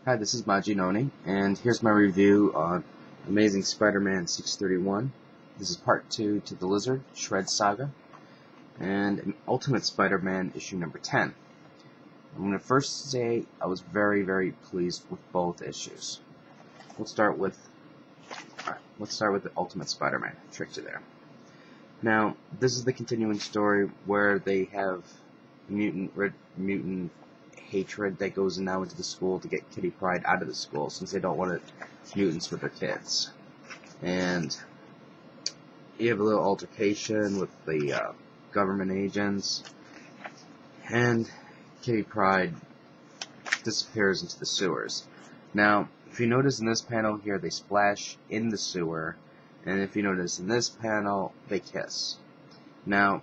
Hi, this is Maji Noni, and here's my review on Amazing Spider-Man 631. This is part 2 to the Lizard, Shred Saga, and Ultimate Spider-Man issue number 10. I'm going to first say I was very, very pleased with both issues. Let's start with the Ultimate Spider-Man. Tricked you there. Now, this is the continuing story where they have mutant hatred that goes now into the school to get Kitty Pryde out of the school since they don't want mutants with their kids. And you have a little altercation with the government agents, and Kitty Pryde disappears into the sewers. Now, if you notice in this panel here, they splash in the sewer, and if you notice in this panel, they kiss. Now,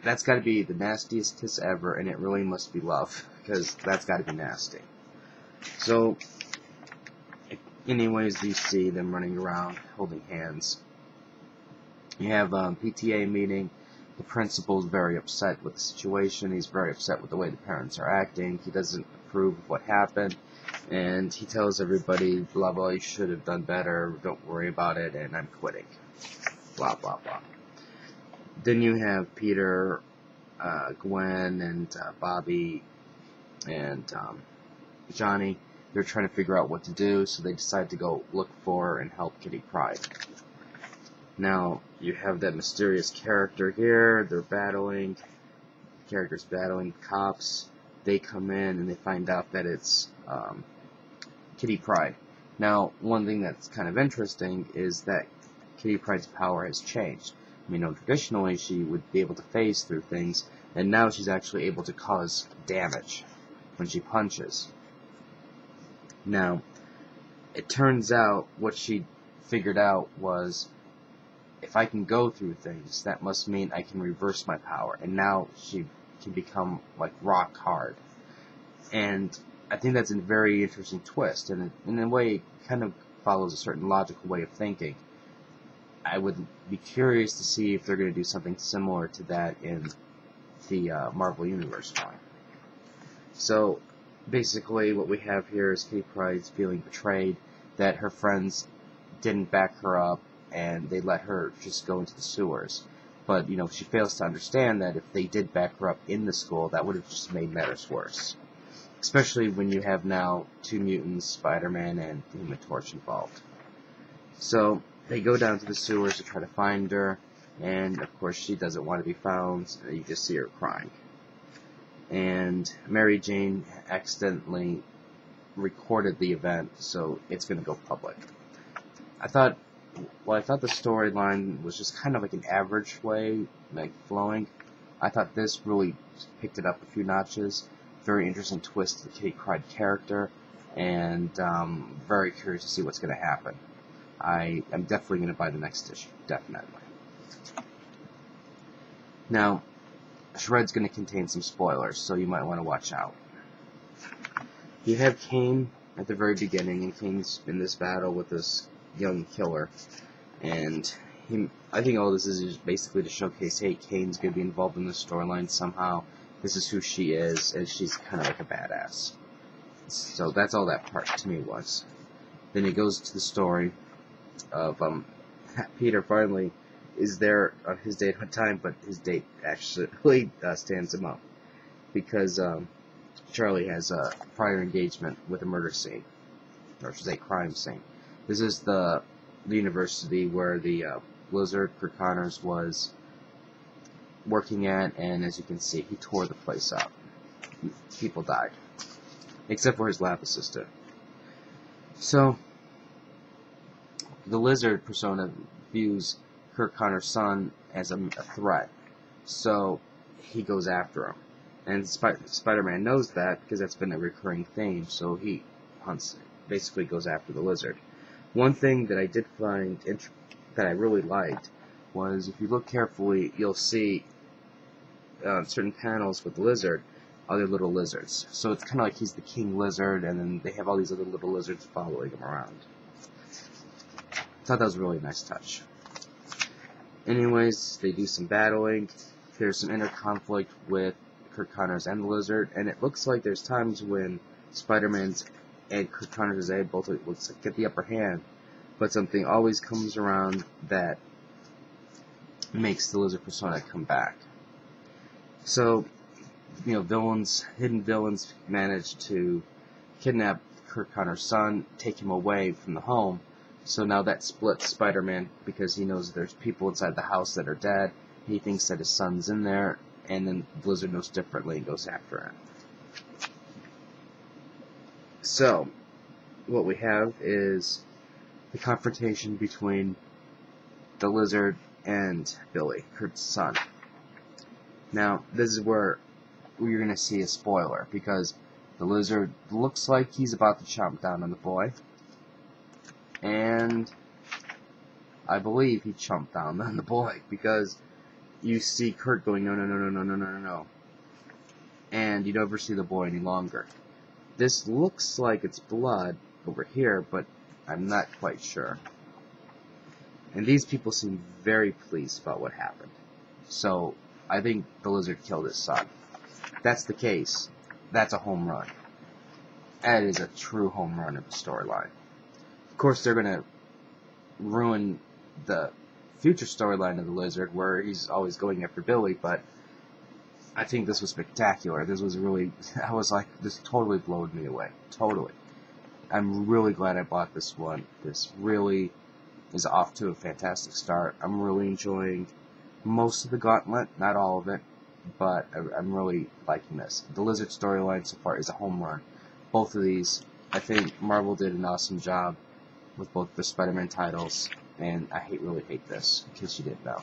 that's got to be the nastiest kiss ever, and it really must be love, because that's got to be nasty. So, anyways, you see them running around, holding hands. You have PTA meeting. The principal's very upset with the situation. He's very upset with the way the parents are acting. He doesn't approve of what happened, and he tells everybody, blah, blah, you should have done better, don't worry about it, and I'm quitting. Blah, blah, blah. Then you have Peter, Gwen, and Bobby, and Johnny. They're trying to figure out what to do, so they decide to go look for and help Kitty Pryde. Now, you have that mysterious character here. They're battling. Characters battling cops. They come in and they find out that it's Kitty Pryde. Now, one thing that's kind of interesting is that Kitty Pryde's power has changed. Traditionally she would be able to phase through things, and now she's actually able to cause damage when she punches. Now, it turns out what she figured out was, if I can go through things, that must mean I can reverse my power, and now she can become like rock hard. And I think that's a very interesting twist, and in a way it kind of follows a certain logical way of thinking. I would be curious to see if they're going to do something similar to that in the Marvel Universe one. So, basically what we have here is Kitty Pryde's feeling betrayed, that her friends didn't back her up, and they let her just go into the sewers. But, she fails to understand that if they did back her up in the school, that would have just made matters worse. Especially when you have now two mutants, Spider-Man and the Human Torch, involved. So, they go down to the sewers to try to find her, and of course she doesn't want to be found. You just see her crying. And Mary Jane accidentally recorded the event, so it's going to go public. I thought the storyline was just kind of like an average way, like flowing. I thought this really picked it up a few notches. Very interesting twist to the Kitty Pryde character, and very curious to see what's going to happen. I am definitely going to buy the next issue, definitely. Now, Shred's going to contain some spoilers, so you might want to watch out. You have Kane at the very beginning, and Kane's in this battle with this young killer, and I think all this is basically to showcase, hey, Kane's going to be involved in this storyline somehow. This is who she is, and she's kind of like a badass. So that's all that part to me was. Then he goes to the story of Peter finally is there on his date on time, but his date actually stands him up because Charlie has a prior engagement with a murder scene, or should I say crime scene. This is the university where the Lizard, Kirk Connors, was working at, and as you can see, he tore the place up. People died, except for his lab assistant. So, the Lizard persona views Kirk Connors' son as a threat, so he goes after him. And Spider-Man knows that because that's been a recurring theme, so he basically goes after the Lizard. One thing that I did find that I really liked was, if you look carefully, you'll see certain panels with the Lizard, other little lizards. So it's kind of like he's the King Lizard, and then they have all these other little lizards following him around. I thought that was a really nice touch. Anyways, they do some battling. There's some inner conflict with Kirk Connors and the Lizard, and it looks like there's times when Spider-Man's and Curt Connors is able to get the upper hand, but something always comes around that makes the Lizard persona come back. So, hidden villains manage to kidnap Curt Connors' son, take him away from the home. So now that splits Spider-Man, because he knows there's people inside the house that are dead. He thinks that his son's in there, and then the Lizard knows differently and goes after him. So, what we have is the confrontation between the Lizard and Billy, Kurt's son. Now, this is where you're going to see a spoiler, because the Lizard looks like he's about to chomp down on the boy, and I believe he chomped down on the boy, because you see Kurt going, no, no, no, no, no, no, no, no, and you never see the boy any longer. This looks like it's blood over here, but I'm not quite sure. And these people seem very pleased about what happened. So, I think the Lizard killed his son. If that's the case, that's a home run. That is a true home run of a storyline. Of course, they're going to ruin the future storyline of the Lizard, where he's always going after Billy, but I think this was spectacular. This was really, I was like, this totally blew me away. Totally. I'm really glad I bought this one. This really is off to a fantastic start. I'm really enjoying most of the Gauntlet, not all of it, but I'm really liking this. The Lizard storyline so far is a home run. Both of these, I think Marvel did an awesome job with both the Spider-Man titles, and I really hate this, in case you didn't know.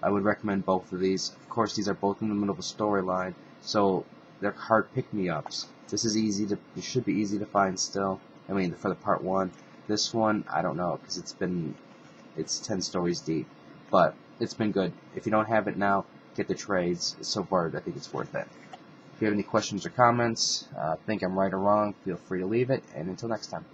I would recommend both of these. Of course, these are both in the middle of a storyline, so they're hard pick-me-ups. This is it should be easy to find still. I mean, for the part 1. This one, I don't know, because it's 10 stories deep. But it's been good. If you don't have it now, get the trades. So far, I think it's worth it. If you have any questions or comments, think I'm right or wrong, feel free to leave it, and until next time.